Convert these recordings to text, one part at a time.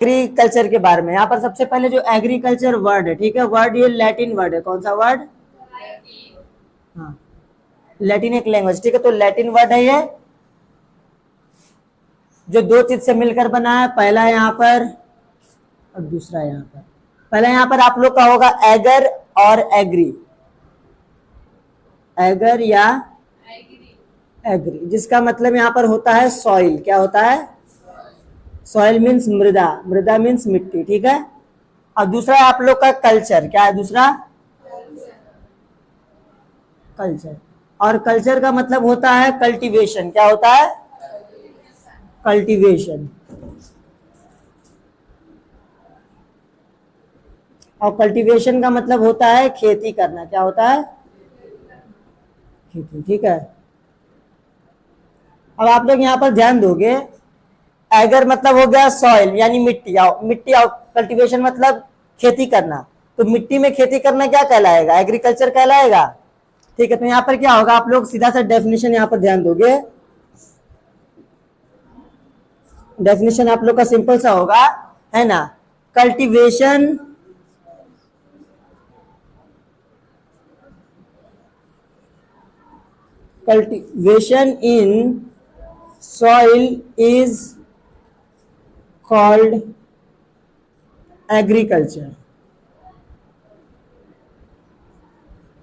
Agriculture के बारे में। यहाँ पर सबसे पहले जो एग्रीकल्चर वर्ड है, ठीक है, वर्ड ये लैटिन वर्ड है। कौन सा वर्ड? हाँ, लैटिन एक लैंग्वेज, ठीक है। तो लैटिन वर्ड है ये, जो दो चीज से मिलकर बना है। पहला यहाँ पर और दूसरा यहाँ पर। पहला यहाँ पर आप लोग का होगा एगर और एग्री, एगर या एग्री, जिसका मतलब यहाँ पर होता है सॉइल। क्या होता है? सॉइल मीन्स मृदा, मृदा मीन्स मिट्टी, ठीक है। और दूसरा आप लोग का कल्चर। क्या है दूसरा? कल्चर। और कल्चर का मतलब होता है कल्टीवेशन। क्या होता है? कल्टीवेशन। और कल्टीवेशन का मतलब होता है खेती करना। क्या होता है? खेती, ठीक है। अब आप लोग यहाँ पर ध्यान दोगे, एगर मतलब हो गया सॉइल यानी मिट्टी, मिट्टी, और कल्टीवेशन मतलब खेती करना। तो मिट्टी में खेती करना क्या कहलाएगा? एग्रीकल्चर कहलाएगा, ठीक है। तो यहाँ पर क्या होगा, आप लोग सीधा सा डेफिनेशन यहाँ पर ध्यान दोगे। डेफिनेशन आप लोग का सिंपल सा होगा, है ना। Cultivation in soil is called agriculture.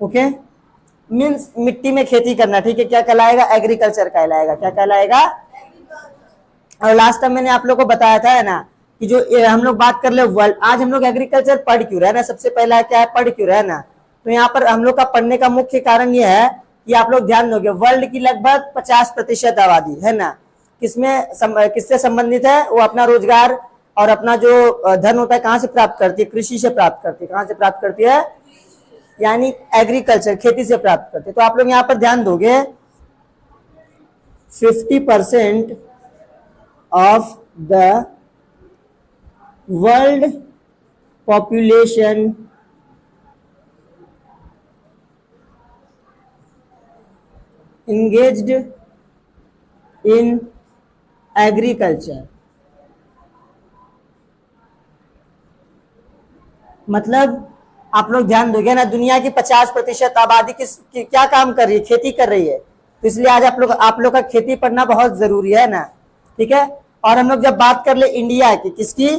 Okay, means मिट्टी में खेती करना, ठीक है। क्या कहलाएगा? एग्रीकल्चर कहलाएगा। क्या कहलाएगा? और लास्ट टाइम मैंने आप लोग को बताया था, है ना, कि जो हम लोग बात कर ले वर्ल्ड, आज हम लोग एग्रीकल्चर पढ़ क्यों रहे ना, सबसे पहला क्या है, पढ़ क्यों रहे ना। तो यहाँ पर हम लोग का पढ़ने का मुख्य कारण यह है कि आप लोग ध्यान दोगे, वर्ल्ड की लगभग 50% आबादी, है ना, किससे संबंधित है? वो अपना रोजगार और अपना जो धन होता है कहाँ से प्राप्त करती है? कृषि से प्राप्त करती है। कहाँ से प्राप्त करती है? यानी एग्रीकल्चर, खेती से प्राप्त करते हैं। तो आप लोग यहाँ पर ध्यान दोगे, 50% of the world population engaged in agriculture। मतलब आप लोग ध्यान दोगे ना, दुनिया की 50% आबादी क्या काम कर रही है? खेती कर रही है। तो इसलिए आज आप लोग का खेती पढ़ना बहुत जरूरी है ना, ठीक है। और हम लोग जब बात कर ले इंडिया की, किसकी?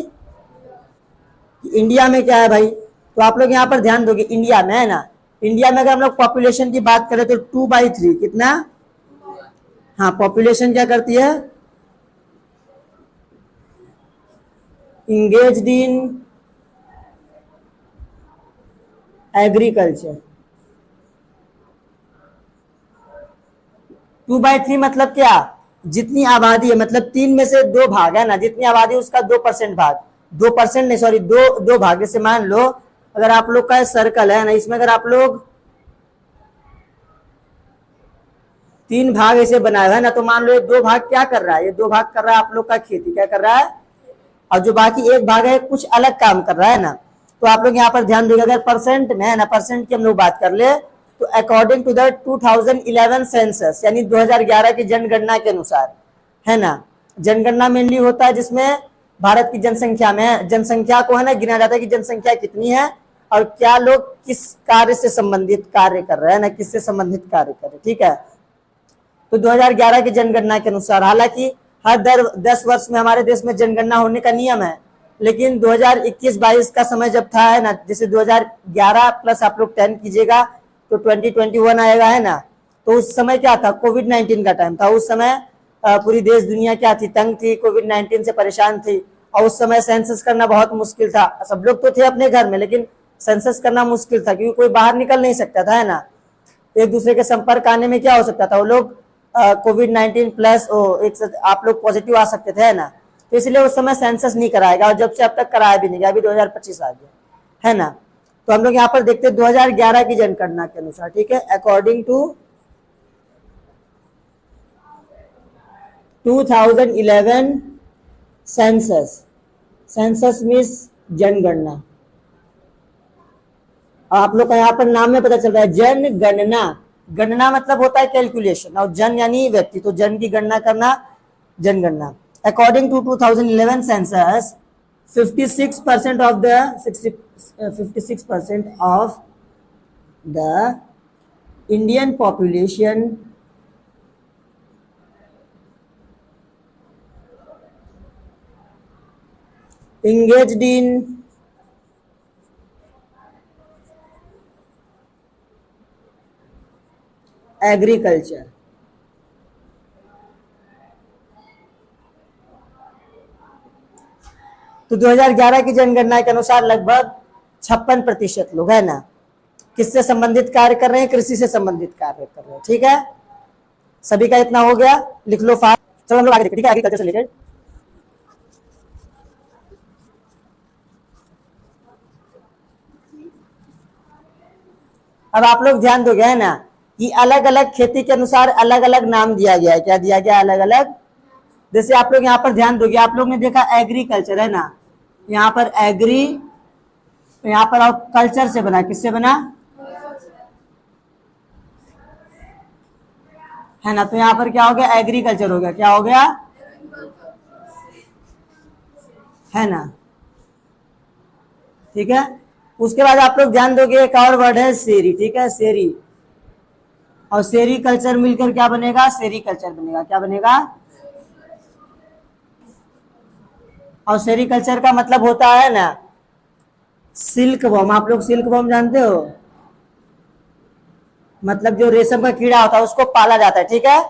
इंडिया में क्या है भाई, तो आप लोग यहाँ पर ध्यान दोगे, इंडिया में, है ना, इंडिया में अगर हम लोग पॉपुलेशन की बात करें तो 2/3 कितना? हाँ, पॉपुलेशन क्या करती है? Engaged in agriculture. 2/3 मतलब क्या? जितनी आबादी है, मतलब 3 में से 2 भाग, है ना, जितनी आबादी है उसका 2% भाग, 2% नहीं, सॉरी, दो भाग। जैसे मान लो अगर आप लोग का सर्कल है ना, इसमें अगर आप लोग 3 भाग ऐसे बनाए है ना, तो मान लो ये 2 भाग क्या कर रहा है? ये 2 भाग कर रहा है आप लोग का खेती, क्या कर रहा है? और जो बाकी 1 भाग है कुछ अलग काम कर रहा है ना। तो आप लोग यहाँ पर ध्यान देंगे, अगर परसेंट में है ना, परसेंट की हम लोग बात कर ले, तो अकॉर्डिंग टू द 2011 सेंसस, यानी 2011 की जनगणना के अनुसार, है ना, जनगणना मेनली होता है जिसमें भारत की जनसंख्या में, जनसंख्या को है ना गिना जाता है कि जनसंख्या कितनी है और क्या लोग किस कार्य से संबंधित कार्य कर रहे हैं ना, किससे संबंधित कार्य कर रहे हैं, ठीक है। तो 2011 की जनगणना के अनुसार, हालांकि हर 10 वर्ष में हमारे देश में जनगणना होने का नियम है, लेकिन 2021-22 का समय जब था, है ना, जैसे 2011 प्लस आप लोग 10 कीजिएगा तो 2021 आएगा, है ना। तो उस समय क्या था? कोविड-19 का टाइम था। उस समय पूरी देश दुनिया क्या थी? तंग थी, कोविड-19 से परेशान थी। और उस समय सेंसस करना बहुत मुश्किल था। सब लोग तो थे अपने घर में, लेकिन सेंसस करना मुश्किल था क्योंकि कोई बाहर निकल नहीं सकता था, है ना। एक दूसरे के संपर्क आने में क्या हो सकता था, वो लोग कोविड-19 प्लस एक आप लोग पॉजिटिव आ सकते थे, है ना। तो इसलिए उस समय सेंसस नहीं कराएगा, और जब से अब तक कराया भी नहीं गया, अभी 2025 आ गया, है ना। तो हम लोग यहाँ पर देखते हैं 2011 की जनगणना के अनुसार, ठीक है, according to 2011 census, census means जनगणना। आप लोग का यहाँ पर नाम में पता चल रहा है जनगणना। गणना मतलब होता है कैलकुलेशन, और जन यानी व्यक्ति, तो जन की गणना करना, जनगणना। According to 2011 census, 56% of the 56% of the Indian population engaged in agriculture. तो 2011 की जनगणना के अनुसार लगभग 56% लोग है ना किससे संबंधित कार्य कर रहे हैं, कृषि से संबंधित कार्य कर रहे हैं। ठीक है, सभी का इतना हो गया, लिख लो फास्ट। चलो हम लोग आगे देखते हैं, ठीक है, एग्रीकल्चर से रिलेटेड। अब आप लोग ध्यान दोगे है ना कि अलग अलग खेती के अनुसार अलग अलग नाम दिया गया है। क्या दिया गया? अलग अलग। जैसे आप लोग यहाँ पर ध्यान दोगे, आप लोग ने देखा एग्रीकल्चर है ना, यहाँ पर एग्री, यहाँ पर आप कल्चर से बना, किससे बना है ना, तो यहाँ पर क्या हो गया? एग्रीकल्चर हो गया। क्या हो गया? है ना, ठीक है। उसके बाद आप लोग ध्यान दोगे एक और वर्ड है शेरी, ठीक है, शेरी, और शेरी कल्चर मिलकर क्या बनेगा? शेरी कल्चर बनेगा। क्या बनेगा? और शेरी कल्चर का मतलब होता है ना सिल्क वॉर्म। आप लोग सिल्क वॉर्म जानते हो? मतलब जो रेशम का कीड़ा होता है उसको पाला जाता है, ठीक है।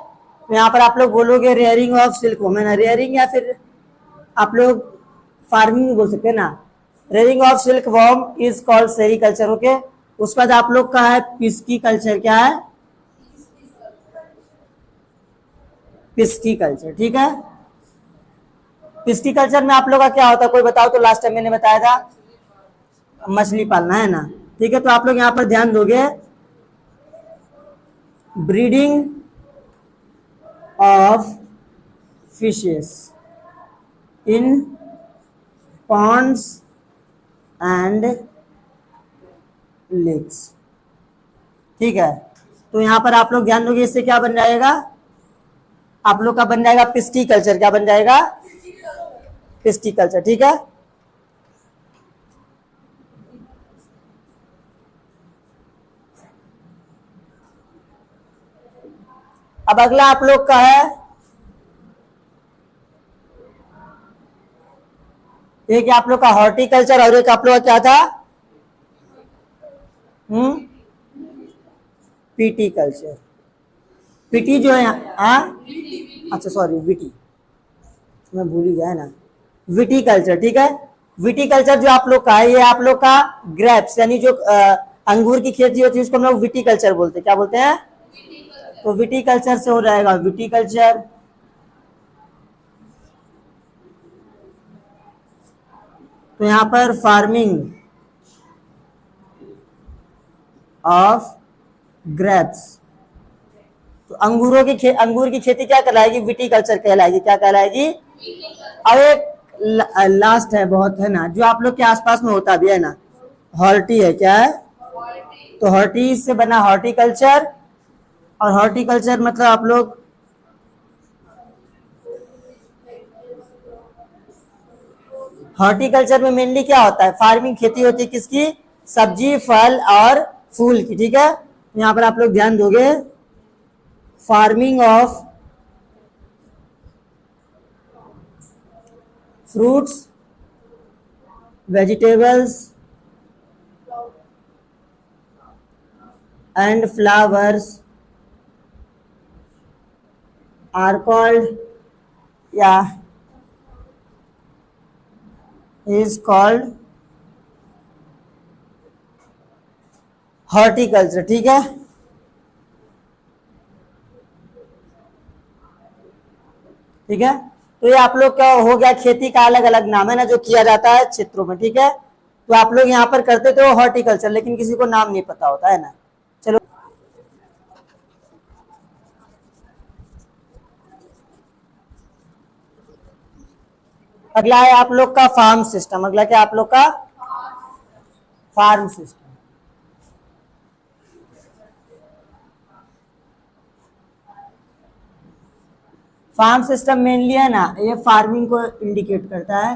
तो यहाँ पर आप लोग बोलोगे रेयरिंग ऑफ सिल्क वॉर्म है ना, रेयरिंग, या फिर आप लोग फार्मिंग बोल सकते हैं ना। Rearing of silk worm is called sericulture. Okay, उसके बाद आप लोग का है पिस्की कल्चर। क्या है? पिस्की कल्चर, ठीक है। पिस्की कल्चर में आप लोग का क्या होता है, कोई बताओ तो? लास्ट टाइम मैंने बताया था मछली पालना है ना, ठीक है। तो आप लोग यहाँ पर ध्यान दोगे breeding of fishes in ponds and lakes, ठीक है। तो यहां पर आप लोग ध्यान दोगे, इससे क्या बन जाएगा? आप लोग का बन जाएगा पिस्की कल्चर। क्या बन जाएगा? पिस्की कल्चर, ठीक है। अब अगला आप लोग का है एक आप लोग का हॉर्टिकल्चर, और एक आप लोग का क्या था? PT culture. पीटी जो है अच्छा सॉरी, विटी, मैं भूल ही गया है ना, विटी कल्चर, ठीक है। विटी कल्चर जो आप लोग का है, ये आप लोग का ग्रेप्स यानी जो अंगूर की खेती होती है उसको हम लोग विटी कल्चर बोलते हैं। क्या बोलते हैं? तो विटी कल्चर से हो जाएगा विटी कल्चर। तो यहां पर फार्मिंग ऑफ ग्रेप्स, तो अंगूर की खेती क्या कहलाएगी? विटी कल्चर कहलाएगी। क्या कहलाएगी? और एक लास्ट है बहुत है ना, जो आप लोग के आसपास में होता भी है ना, हॉर्टी है। क्या है? तो हॉर्टी से बना हॉर्टिकल्चर, और हॉर्टिकल्चर मतलब आप लोग हॉर्टिकल्चर में मेनली क्या होता है? फार्मिंग, खेती होती है किसकी? सब्जी, फल और फूल की, ठीक है। यहाँ पर आप लोग ध्यान दोगे farming of fruits, vegetables and flowers are called, is called horticulture, ठीक है। ठीक है, तो ये आप लोग का हो गया खेती का अलग अलग नाम है ना जो किया जाता है क्षेत्रों में, ठीक है। तो आप लोग यहाँ पर करते थे हॉर्टिकल्चर, लेकिन किसी को नाम नहीं पता होता है ना। चलो अगला है आप लोग का फार्म सिस्टम। अगला क्या आप लोग का? Farm system. Farm system mainly है ना, ये फार्मिंग को इंडिकेट करता है।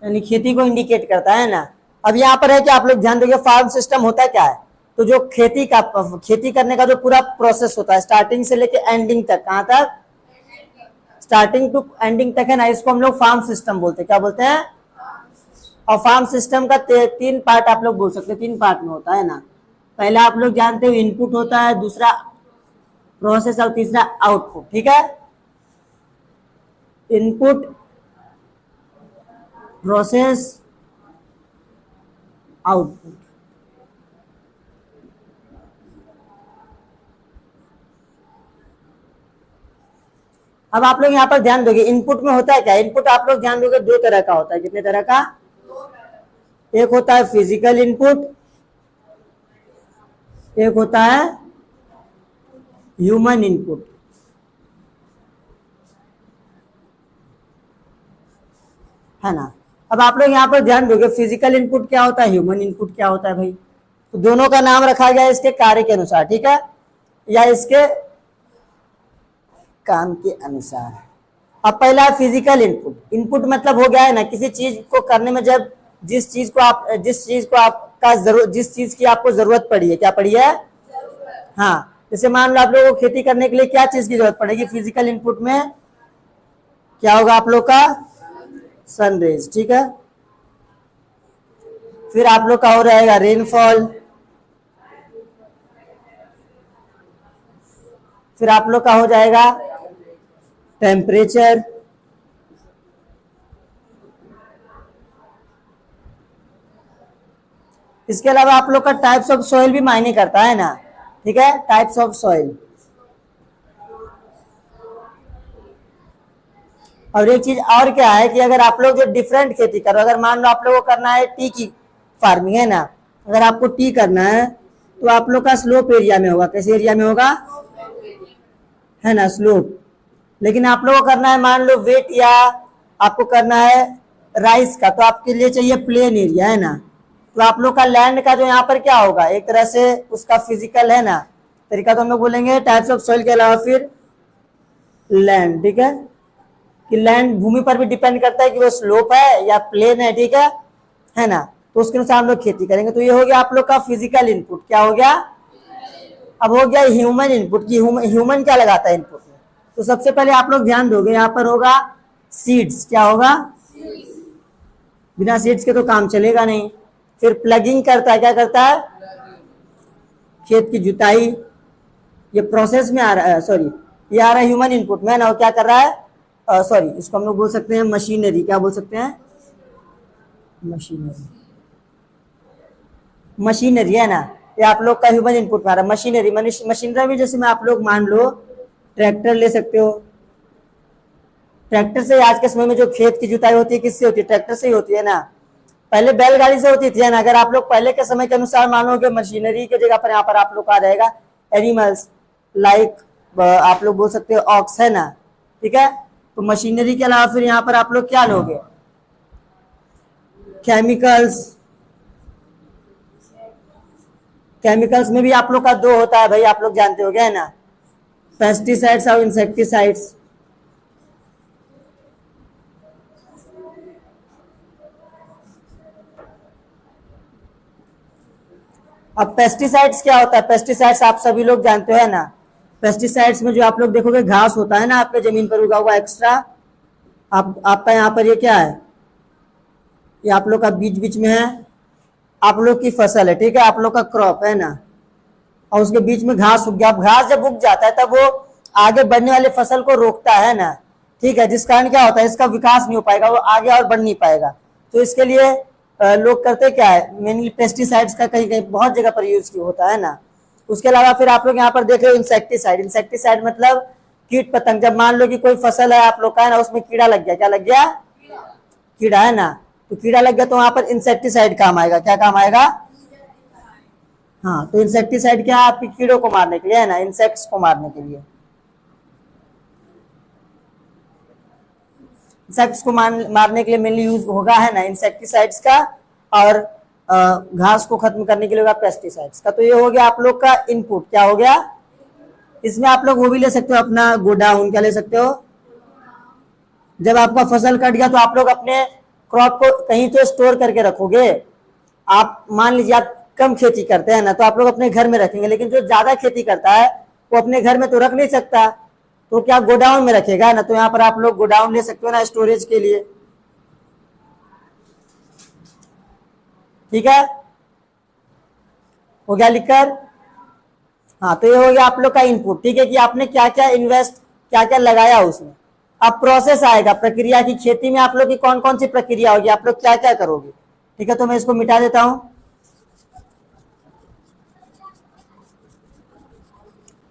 यानी खेती को इंडिकेट करता है ना। अब यहाँ पर है कि आप लोग ध्यान दोगे फार्म सिस्टम होता क्या है, तो जो खेती करने का जो पूरा प्रोसेस होता है स्टार्टिंग से लेके एंडिंग तक, कहाँ तक, स्टार्टिंग टू एंडिंग तक है ना, इसको हम लोग फार्म सिस्टम बोलते हैं। क्या बोलते हैं? और फार्म सिस्टम का तीन पार्ट आप लोग बोल सकते हैं, तीन पार्ट में होता है ना। पहला आप लोग जानते हो इनपुट होता है, दूसरा प्रोसेस और तीसरा आउटपुट। ठीक है, इनपुट, प्रोसेस, आउटपुट। अब आप लोग यहाँ पर ध्यान दोगे इनपुट में होता है क्या, इनपुट आप लोग ध्यान दोगे दो तरह का होता है। कितने तरह का? एक होता है फिजिकल इनपुट, एक होता है ह्यूमन इनपुट। है ना। अब आप लोग यहाँ पर ध्यान दोगे फिजिकल इनपुट क्या होता है, ह्यूमन इनपुट क्या होता है भाई। तो दोनों का नाम रखा गया है इसके कार्य के अनुसार, ठीक है, या इसके काम के अनुसार। अब पहला है फिजिकल इनपुट। इनपुट मतलब हो गया है ना किसी चीज को करने में, जब जिस चीज की आपको जरूरत पड़ी है, क्या पड़ी है? हाँ, जैसे मान लो आप लोगों को खेती करने के लिए क्या चीज की जरूरत पड़ेगी? फिजिकल इनपुट में क्या होगा आप लोग का? सनरेज। ठीक है, फिर आप लोग का हो रहेगा रेनफॉल, फिर आप लोग का हो जाएगा टेम्परेचर, इसके अलावा आप लोग का टाइप्स ऑफ सॉइल भी मायने करता है ना। ठीक है, टाइप्स ऑफ सॉइल। और एक चीज और क्या है कि अगर आप लोग जो डिफरेंट खेती करो, अगर मान लो आप लोगों को करना है टी की फार्मिंग है ना, अगर आपको टी करना है तो आप लोग का स्लोप एरिया में होगा। कैसे एरिया में होगा? है ना, स्लोप। लेकिन आप लोगों को करना है मान लो वेट, या आपको करना है राइस का, तो आपके लिए चाहिए प्लेन एरिया, है ना। तो आप लोग का लैंड का जो यहाँ पर क्या होगा, एक तरह से उसका फिजिकल है ना तरीका, तो हम लोग बोलेंगे टाइप्स ऑफ सॉइल के अलावा फिर लैंड। ठीक है, कि लैंड भूमि पर भी डिपेंड करता है कि वो स्लोप है या प्लेन है। ठीक है ना, तो उसके अनुसार हम लोग खेती करेंगे। तो ये हो गया आप लोग का फिजिकल इनपुट। क्या हो गया? अब हो गया ह्यूमन इनपुट की ह्यूमन क्या लगाता है इनपुट में। तो सबसे पहले आप लोग ध्यान दोगे यहाँ पर होगा सीड्स। क्या होगा? बिना सीड्स के तो काम चलेगा नहीं। फिर प्लगिंग करता है, क्या करता है? खेत की जुताई। ये प्रोसेस में आ रहा है, सॉरी ये आ रहा है ह्यूमन इनपुट में ना। वो क्या कर रहा है, सॉरी इसको हम लोग बोल सकते हैं मशीनरी। क्या बोल सकते हैं? मशीनरी। मशीनरी है ना, ये आप लोग का ह्यूमन इनपुट में आ रहा है। मशीनरी मशीनरी में जैसे में आप लोग मान लो ट्रैक्टर ले सकते हो। ट्रैक्टर से आज के समय में जो खेत की जुताई होती है किससे होती है? ट्रैक्टर से ही होती है ना। पहले बैलगाड़ी से होती थी ना। अगर आप लोग पहले के समय के अनुसार मानोगे मशीनरी के जगह पर यहाँ पर आप लोग का आ जाएगा एनिमल्स, लाइक आप लोग बोल सकते हो ऑक्स, है ना। ठीक है, तो मशीनरी के अलावा फिर यहाँ पर आप लोग क्या लोगे? केमिकल्स। केमिकल्स में भी आप लोग का दो होता है भाई, आप लोग जानते हो, है ना, पेस्टिसाइड्स और इंसेक्टिसाइड्स। अब पेस्टिसाइड्स क्या होता है? पेस्टिसाइड्स आप सभी लोग जानते हो, है ना। पेस्टिसाइड्स में जो आप लोग देखोगे घास होता है ना आपके जमीन पर उगा हुआ एक्स्ट्रा, आपका यहाँ पर ये क्या है, ये आप लोग का बीच बीच में है आप लोग की फसल है। ठीक है, आप लोग का क्रॉप है ना, और उसके बीच में घास उग गया। अब घास जब उग जाता है तब वो आगे बढ़ने वाले फसल को रोकता है ना। ठीक है, जिस कारण क्या होता है, इसका विकास नहीं हो पाएगा, वो आगे और बढ़ नहीं पाएगा। तो इसके लिए लोग करते क्या है, मेनली पेस्टिसाइड्स का कहीं कहीं बहुत जगह पर यूज होता है ना। उसके अलावा फिर आप लोग यहाँ पर देख रहे हो इंसेक्टिसाइड। इंसेक्टिसाइड मतलब कीट पतंग। जब मान लो कि कोई फसल है आप लोग का, है ना, उसमें कीड़ा लग गया, क्या लग गया? कीड़ा, है ना। तो कीड़ा लग गया तो वहां पर इंसेक्टिसाइड काम आएगा। क्या काम आएगा? हाँ, तो इंसेक्टिसाइड क्या है? आपके कीड़ों को मारने के लिए, है ना, इंसेक्ट्स को मारने के लिए। इंसेक्ट्स को मारने के लिए मेनली यूज होगा, है ना, इंसेक्टिसाइड्स का, और घास को खत्म करने के लिए होगा पेस्टिसाइड्स का। तो ये हो गया आप लोग का इनपुट। क्या हो गया? इसमें आप लोग वो भी ले सकते हो अपना गोडाउन। क्या ले सकते हो? जब आपका फसल कट गया तो आप लोग अपने क्रॉप को कहीं तो स्टोर करके रखोगे। आप मान लीजिए आप कम खेती करते हैं ना, तो आप लोग अपने घर में रखेंगे, लेकिन जो ज्यादा खेती करता है वो अपने घर में तो रख नहीं सकता, तो क्या गोडाउन में रखेगा ना। तो यहाँ पर आप लोग गोडाउन ले सकते हो ना स्टोरेज के लिए, ठीक है, हो गया लिखकर। हाँ, तो ये हो गया आप लोग का इनपुट, ठीक है, कि आपने क्या क्या इन्वेस्ट, क्या क्या लगाया उसमें। अब प्रोसेस आएगा, प्रक्रिया की, खेती में आप लोग की कौन कौन सी प्रक्रिया होगी, आप लोग क्या क्या करोगे, ठीक है। तो मैं इसको मिटा देता हूं।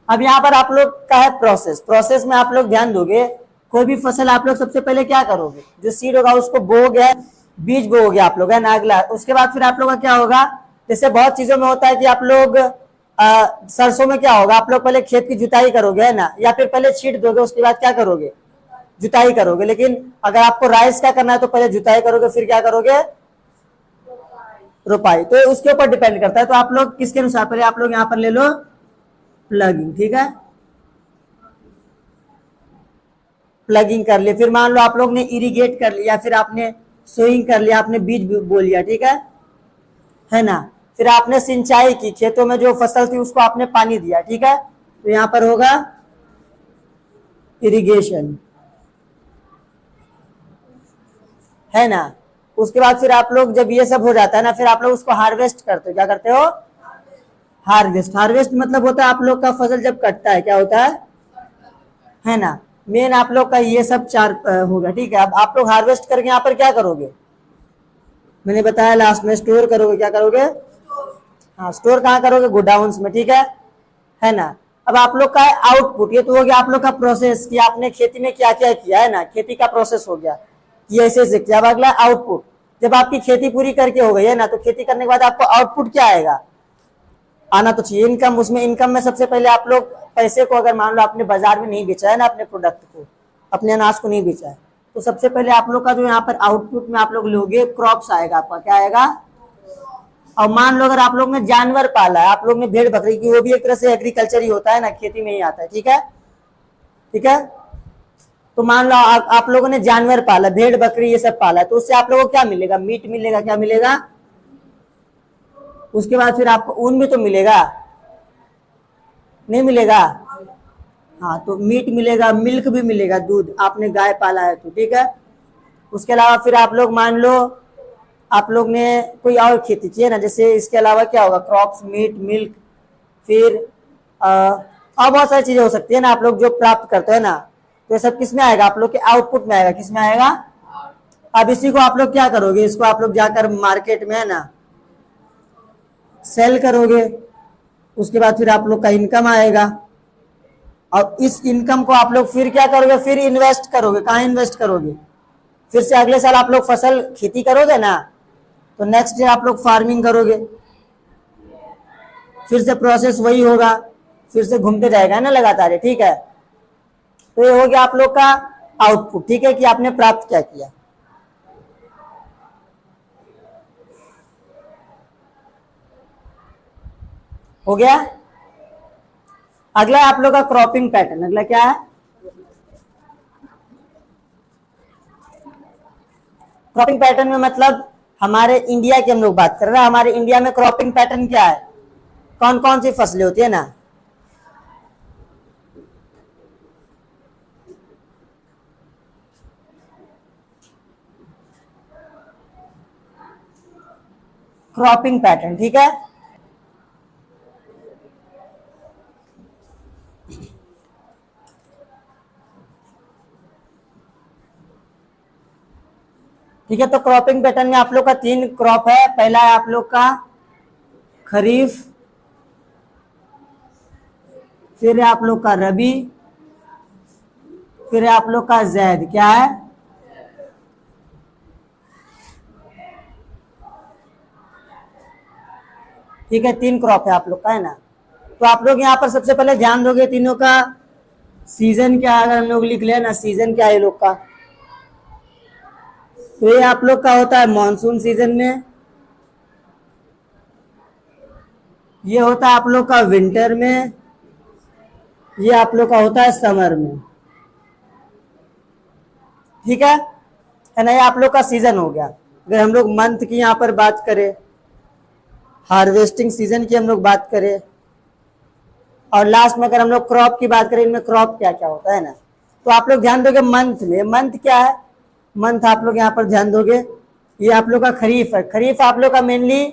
अब यहाँ पर आप लोग का है प्रोसेस। प्रोसेस में आप लोग ध्यान दोगे, कोई भी फसल आप लोग सबसे पहले क्या करोगे, जो सीड होगा उसको बोओगे, बीज बोओगे आप लोग, है ना, अगला। उसके बाद फिर आप लोग का क्या होगा, जैसे बहुत चीजों में होता है कि आप लोग सरसों में क्या होगा, आप लोग पहले खेत की जुताई करोगे, है ना, या फिर पहले छींट दोगे, उसके बाद क्या करोगे, जुताई करोगे। लेकिन अगर आपको राइस क्या करना है तो पहले जुताई करोगे, फिर क्या करोगे, रोपाई। तो उसके ऊपर डिपेंड करता है। तो आप लोग किसके अनुसार, पहले आप लोग यहाँ पर ले लो प्लगिंग, ठीक है, प्लगिंग कर लिया। फिर मान लो आप लोग ने इरिगेट कर लिया, फिर आपने सोइंग कर लिया, आपने बीज बो लिया, ठीक है ना। फिर आपने सिंचाई की, खेतों में जो फसल थी उसको आपने पानी दिया, ठीक है। तो यहां पर होगा इरिगेशन, है ना। उसके बाद फिर आप लोग जब ये सब हो जाता है ना, फिर आप लोग उसको हार्वेस्ट करते हो। क्या करते हो, हार्वेस्ट। हार्वेस्ट मतलब होता है आप लोग का फसल जब कटता है, क्या होता है ना। मेन आप लोग का ये सब चार होगा, ठीक है। अब आप लोग हार्वेस्ट करके यहाँ पर क्या करोगे, मैंने बताया लास्ट में, स्टोर करोगे। क्या करोगे, हाँ, स्टोर कहाँ करोगे, गोडाउन्स में, ठीक है ना। अब आप लोग का आउटपुट, ये तो हो गया आप लोग का प्रोसेस कि आपने खेती में क्या क्या किया, है ना, खेती का प्रोसेस हो गया, ये ऐसे किया। अब अगला आउटपुट, जब आपकी खेती पूरी करके हो गई है ना, तो खेती करने के बाद आपको आउटपुट क्या आएगा, आना तो चाहिए इनकम। उसमें इनकम में सबसे पहले आप लोग पैसे को, अगर मान लो आपने बाजार में नहीं बेचा है ना, अपने प्रोडक्ट को, अपने अनाज को नहीं बेचा है, तो सबसे पहले आप लोग का जो यहाँ पर आउटपुट में आप लोग लोगे, क्रॉप्स आएगा आपका, क्या आएगा। और मान लो अगर आप लोग ने जानवर पाला है, आप लोग ने भेड़ बकरी की, वो भी एक तरह से एग्रीकल्चर ही होता है ना, खेती में ही आता है, ठीक है, ठीक है। तो मान लो आप लोगों ने जानवर पाला, भेड़ बकरी ये सब पाला, तो उससे आप लोगों को क्या मिलेगा, मीट मिलेगा, क्या मिलेगा। उसके बाद फिर आपको ऊन भी तो मिलेगा, नहीं मिलेगा, हाँ, तो मीट मिलेगा, मिल्क भी मिलेगा, दूध, आपने गाय पाला है तो, ठीक है। उसके अलावा फिर आप लोग मान लो आप लोग ने कोई और खेती की है ना, जैसे इसके अलावा क्या होगा, क्रॉप्स, मीट, मिल्क, फिर और बहुत सारी चीजें हो सकती है ना, आप लोग जो प्राप्त करते हो ना, तो ये सब किस में आएगा, आप लोग के आउटपुट में आएगा, किस में आएगा। अब इसी को आप लोग क्या करोगे, इसको आप लोग जाकर मार्केट में, है ना, सेल करोगे। उसके बाद फिर आप लोग का इनकम आएगा, और इस इनकम को आप लोग फिर क्या करोगे, फिर इन्वेस्ट करोगे। कहाँ इन्वेस्ट करोगे, फिर से अगले साल आप लोग फसल खेती करोगे ना, तो नेक्स्ट ईयर आप लोग फार्मिंग करोगे, फिर से प्रोसेस वही होगा, फिर से घूमते जाएगा ना लगातार, ठीक है। तो ये हो गया आप लोग का आउटपुट, ठीक है, कि आपने प्राप्त क्या किया। हो गया। अगला आप लोग का क्रॉपिंग पैटर्न। अगला क्या है, क्रॉपिंग पैटर्न में मतलब हमारे इंडिया की हम लोग बात कर रहे हैं। हमारे इंडिया में क्रॉपिंग पैटर्न क्या है, कौन कौन सी फसलें होती है ना। क्रॉपिंग पैटर्न, ठीक है, ठीक है। तो क्रॉपिंग पैटर्न में आप लोग का 3 क्रॉप है। पहला है आप लोग का खरीफ, फिर है आप लोग का रबी, फिर है आप लोग का जैद। क्या है, ठीक है, 3 क्रॉप है आप लोग का, है ना। तो आप लोग यहाँ पर सबसे पहले ध्यान दोगे तीनों का सीजन क्या है। अगर हम लोग लिख ले ना, सीजन क्या है लोग का, तो ये आप लोग का होता है मानसून सीजन में, ये होता है आप लोग का विंटर में, ये आप लोग का होता है समर में, ठीक है ना। ये आप लोग का सीजन हो गया। अगर हम लोग मंथ की यहाँ पर बात करें, हार्वेस्टिंग सीजन की हम लोग बात करें, और लास्ट में अगर हम लोग क्रॉप की बात करें, इनमें क्रॉप क्या क्या होता है ना, तो आप लोग ध्यान दोगे मंथ में, मंथ क्या है, मंथ आप लोग यहाँ पर ध्यान दोगे, ये आप लोग का खरीफ है। खरीफ आप लोग का मेनली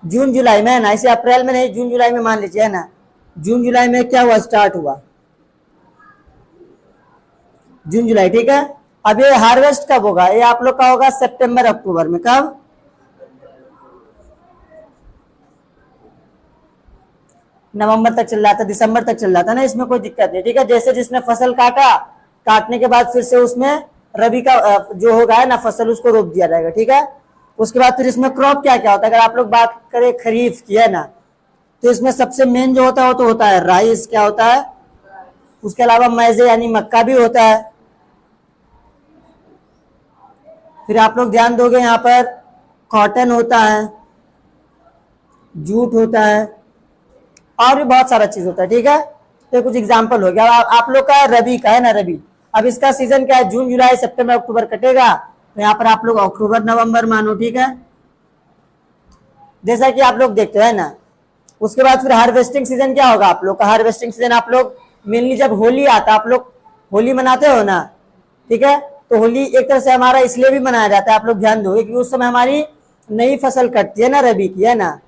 जून जुलाई में है ना, इसे अप्रैल में नहीं, जून जुलाई में मान लीजिए, है ना। जून जुलाई में क्या हुआ, स्टार्ट हुआ जून जुलाई, ठीक है। अब ये हार्वेस्ट कब होगा, ये आप लोग का होगा सितंबर अक्टूबर में। कब, नवंबर तक चल रहा था, दिसंबर तक चल रहा था ना, इसमें कोई दिक्कत नहीं, ठीक है। जैसे जिसने फसल काटा, काटने के बाद फिर से उसमें रबी का जो होगा है ना फसल, उसको रोप दिया जाएगा, ठीक है। उसके बाद फिर इसमें क्रॉप क्या क्या होता है, अगर आप लोग बात करें खरीफ की, है ना, तो इसमें सबसे मेन जो होता है वो तो होता है राइस, क्या होता है, उसके अलावा मैजे यानी मक्का भी होता है। फिर आप लोग ध्यान दोगे यहाँ पर कॉटन होता है, जूट होता है, और भी बहुत सारा चीज होता है, ठीक है। तो कुछ एग्जांपल हो गया। आप लोग का रबी का है ना, रबी, अब इसका सीजन क्या है, जून जुलाई सितंबर अक्टूबर कटेगा, तो यहाँ पर आप लोग अक्टूबर नवंबर मानो, ठीक है, जैसा कि आप लोग देखते हैं ना। उसके बाद फिर हार्वेस्टिंग सीजन क्या होगा आप लोग का, हार्वेस्टिंग सीजन आप लोग मेनली जब होली आता है, आप लोग होली मनाते हो ना, ठीक है, तो होली एक तरह से हमारा इसलिए भी मनाया जाता है, आप लोग ध्यान दोगे, क्योंकि उस समय हमारी नई फसल कटती है ना, रबी की, है ना,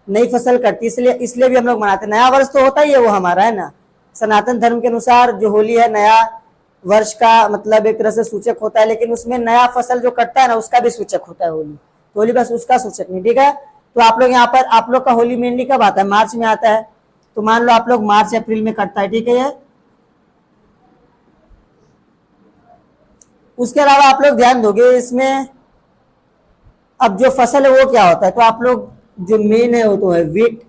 नई फसल कटती, इसलिए भी हम लोग मनाते हैं। नया वर्ष तो होता ही है वो हमारा, है ना, सनातन धर्म के अनुसार जो होली है नया वर्ष का मतलब एक तरह से सूचक होता है, लेकिन उसमें नया फसल जो कटता है ना उसका भी सूचक होता है होली, तो होली बस उसका सूचक नहीं, ठीक है। तो आप लोग यहाँ पर, आप लोग का होली मेनली कब आता है, मार्च में आता है, तो मान लो आप लोग मार्च अप्रैल में कटता है, ठीक है ये। उसके अलावा आप लोग ध्यान दोगे इसमें, अब जो फसल है वो क्या होता है, तो आप लोग जो मेन है वो तो है वीट,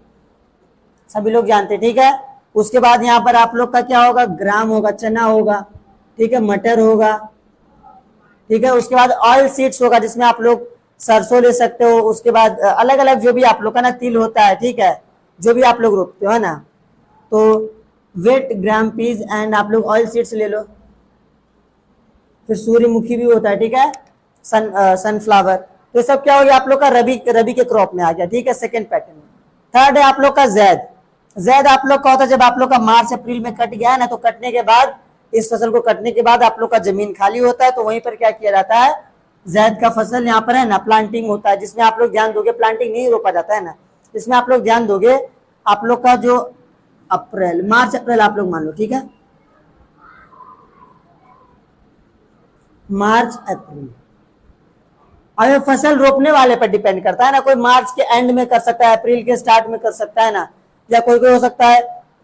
सभी लोग जानते हैं, ठीक है। उसके बाद यहाँ पर आप लोग का क्या होगा, ग्राम होगा, चना होगा, ठीक है, मटर होगा, ठीक है। उसके बाद ऑयल सीड्स होगा, जिसमें आप लोग सरसों ले सकते हो। उसके बाद अलग अलग जो भी आप लोग का ना तिल होता है, ठीक है, जो भी आप लोग रोपते हो, है ना, तो वेट, ग्राम, पीज एंड आप लोग ऑयल सीड्स ले लो। फिर सूर्यमुखी भी होता है, ठीक है, सनफ्लावर। तो सब क्या हो गया आप लोग का रबी के क्रॉप में आ गया, ठीक है, सेकंड पैटर्न में। थर्ड है आप लोग का जैद। जैद आप लोग का होता है जब आप लोग का मार्च अप्रैल में कट गया है ना, तो कटने के बाद, इस फसल को कटने के बाद आप लोग का जमीन खाली होता है, तो वहीं पर क्या किया जाता है, जैद का फसल यहाँ पर है ना प्लांटिंग होता है, जिसमें आप लोग ध्यान दोगे प्लांटिंग नहीं रोपा जाता है ना, इसमें आप लोग ध्यान दोगे आप लोग का जो अप्रैल, मार्च अप्रैल आप लोग मान लो, ठीक है, मार्च अप्रैल। अब ये फसल रोपने वाले पर डिपेंड करता है ना, कोई मार्च के एंड में कर सकता है, अप्रैल के स्टार्ट में कर सकता है ना, या कोई कोई हो सकता है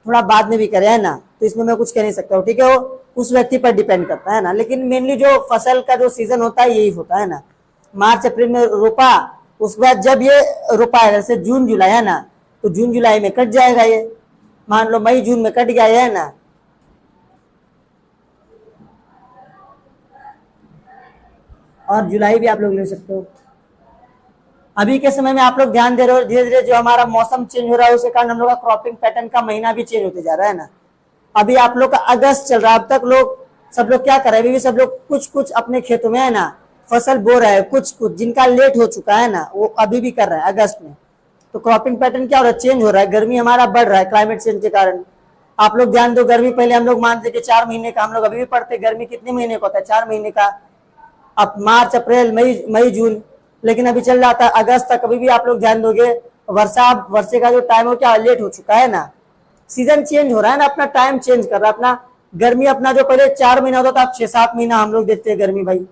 थोड़ा बाद में भी करे, है ना, तो इसमें मैं कुछ कह नहीं सकता हूँ, ठीक है, वो उस व्यक्ति पर डिपेंड करता है ना। लेकिन मेनली जो फसल का जो सीजन होता है यही होता है ना, मार्च अप्रैल में रोपा, उसके बाद जब ये रोपाएगा, जैसे जून जुलाई है ना, तो जून जुलाई में कट जाएगा ये, मान लो मई जून में कट गया है ना, और जुलाई भी आप लोग ले सकते हो। अभी के समय में आप लोग ध्यान दे रहे हो, धीरे धीरे जो हमारा मौसम चेंज हो रहा है उसके कारण हम लोग का क्रॉपिंग पैटर्न का महीना भी चेंज होते जा रहा है ना। अभी आप लोग का अगस्त चल रहा है, अब तक लोग सब लोग क्या कर रहे हैं, अभी भी सब लोग कुछ कुछ अपने खेतों में है ना फसल बो रहे हैं, कुछ कुछ जिनका लेट हो चुका है ना वो अभी भी कर रहे हैं अगस्त में। तो क्रॉपिंग पैटर्न क्या हो रहा है, चेंज हो रहा है, गर्मी हमारा बढ़ रहा है क्लाइमेट चेंज के कारण। आप लोग ध्यान दो, गर्मी पहले हम लोग मानते कि 4 महीने का, हम लोग अभी भी पढ़ते गर्मी कितने महीने का होता है, 4 महीने का, अब मार्च अप्रैल मई जून, लेकिन अभी चल रहा था अगस्त तक। अभी भी आप लोग ध्यान दोगे वर्षे का जो टाइम हो क्या लेट हो चुका है ना, सीजन चेंज हो रहा है ना, अपना टाइम चेंज कर रहा है अपना। गर्मी अपना जो पहले 4 महीना होता था, अब 6-7 महीना हम लोग देखते हैं गर्मी भाई।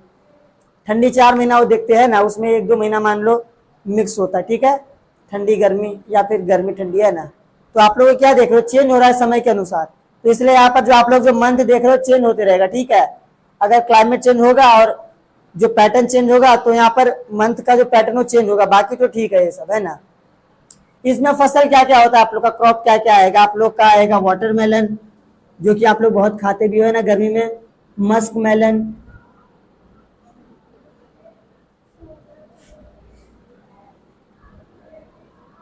ठंडी 4 महीना वो देखते हैं ना, उसमें 1-2 महीना मान लो मिक्स होता है, ठीक है, ठंडी गर्मी या फिर गर्मी ठंडी, है ना। तो आप लोग क्या देख रहे हो, चेंज हो रहा है समय के अनुसार, तो इसलिए यहाँ पर जो आप लोग जो मंथ देख रहे हो चेंज होते रहेगा, ठीक है। अगर क्लाइमेट चेंज होगा और जो पैटर्न चेंज होगा तो यहाँ पर मंथ का जो पैटर्न वो चेंज होगा, बाकी तो ठीक है ये सब, है ना। इसमें फसल क्या क्या होता है आप लोग का, क्रॉप क्या क्या आएगा आप लोग का, आएगा वाटरमेलन, जो कि आप लोग बहुत खाते भी हो ना गर्मी में, मस्क मेलन,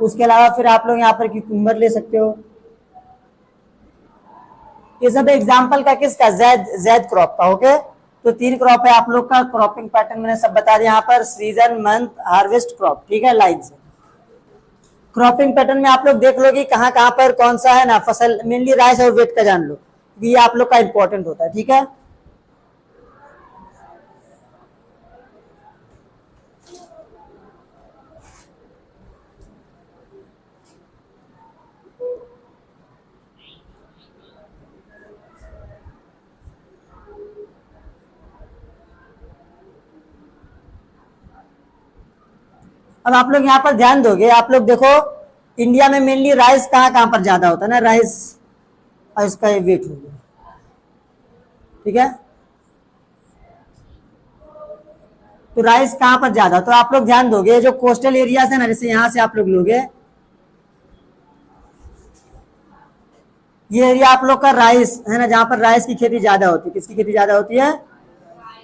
उसके अलावा फिर आप लोग यहाँ पर क्यूकम्बर ले सकते हो। ये सब एग्जाम्पल का किसका, जैद क्रॉप का, ओके। तो 3 क्रॉप है आप लोग का। क्रॉपिंग पैटर्न मैंने सब बता दिया यहाँ पर, सीजन, मंथ, हार्वेस्ट, क्रॉप, ठीक है, लाइन से। क्रॉपिंग पैटर्न में आप लोग देख लो कि कहाँ कहाँ पर कौन सा है ना फसल, मेनली राइस और वेट का जान लो, ये आप लोग का इंपॉर्टेंट होता है, ठीक है। अब आप लोग यहाँ पर ध्यान दोगे, आप लोग देखो इंडिया में मेनली राइस कहाँ कहाँ पर ज्यादा होता है ना, राइस, और इसका ये वेट हो गया, ठीक है। तो राइस कहाँ पर ज्यादा, तो आप लोग ध्यान दोगे जो कोस्टल एरियाज है ना, जैसे यहाँ से आप लोग लोगे, ये एरिया आप लोग का राइस है ना, जहां पर राइस की खेती ज्यादा होती है। किसकी खेती ज्यादा होती है?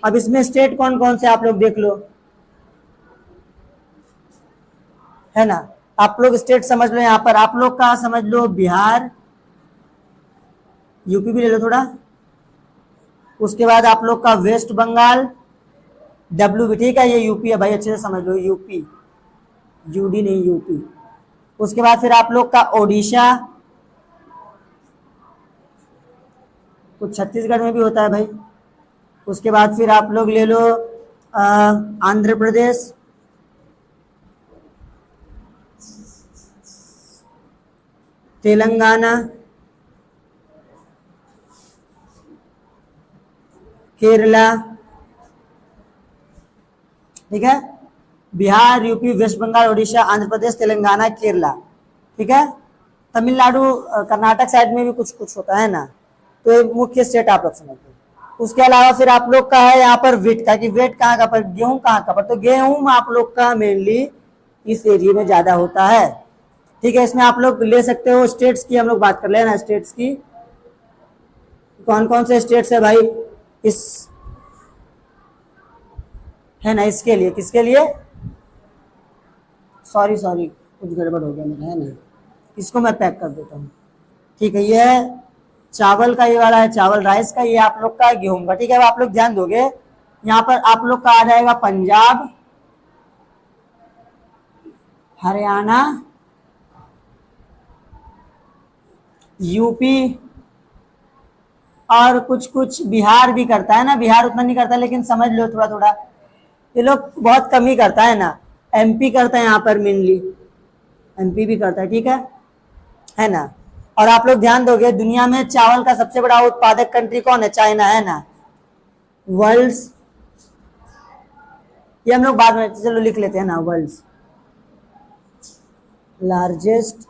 अब इसमें स्टेट कौन कौन से आप लोग देख लो, है ना। आप लोग स्टेट समझ लो, यहाँ पर आप लोग का समझ लो बिहार, यूपी भी ले लो थोड़ा, उसके बाद आप लोग का वेस्ट बंगाल, डब्ल्यू भी, ठीक है, ये यूपी है भाई, अच्छे से समझ लो, यूपी, यूडी नहीं, यूपी। उसके बाद फिर आप लोग का ओडिशा, तो छत्तीसगढ़ में भी होता है भाई। उसके बाद फिर आप लोग ले लो आंध्र प्रदेश, तेलंगाना, केरला, ठीक है, बिहार, यूपी, वेस्ट बंगाल, उड़ीसा, आंध्र प्रदेश, तेलंगाना, केरला, ठीक है। तमिलनाडु, कर्नाटक साइड में भी कुछ कुछ होता है ना, तो ये मुख्य स्टेट आप लोग समझ लो। उसके अलावा फिर आप लोग का है यहाँ पर वेट का, कि वेट कहाँ का पर, गेहूं कहाँ का पर, तो गेहूं आप लोग का मेनली इस एरिया में ज्यादा होता है, ठीक है। इसमें आप लोग ले सकते हो स्टेट्स की, हम लोग बात कर ले ना स्टेट्स की, कौन कौन से स्टेट्स है भाई इस, है ना, इसके लिए, किसके लिए, सॉरी सॉरी कुछ गड़बड़ हो गया मेरा, है ना, इसको मैं पैक कर देता हूँ, ठीक है। ये है चावल का, ये वाला है चावल, राइस का, ये आप लोग का गेहूं का, ठीक है। अब आप लोग ध्यान दोगे यहाँ पर आप लोग का आ जाएगा पंजाब, हरियाणा, यूपी, और कुछ कुछ बिहार भी करता है ना, बिहार उतना नहीं करता लेकिन समझ लो थोड़ा थोड़ा, ये लोग बहुत कम ही करता है ना। एमपी करता है यहाँ पर मेनली, एमपी भी करता है, ठीक है ना। और आप लोग ध्यान दोगे दुनिया में चावल का सबसे बड़ा उत्पादक कंट्री कौन है? चाइना, है ना। वर्ल्ड्स, ये हम लोग बाद में चलो लिख लेते हैं ना, वर्ल्ड्स लार्जेस्ट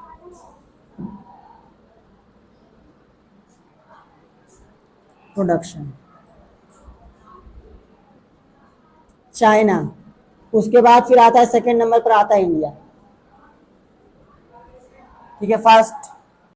प्रोडक्शन, चाइना। उसके बाद फिर आता है सेकंड नंबर पर आता है इंडिया, ठीक है, फर्स्ट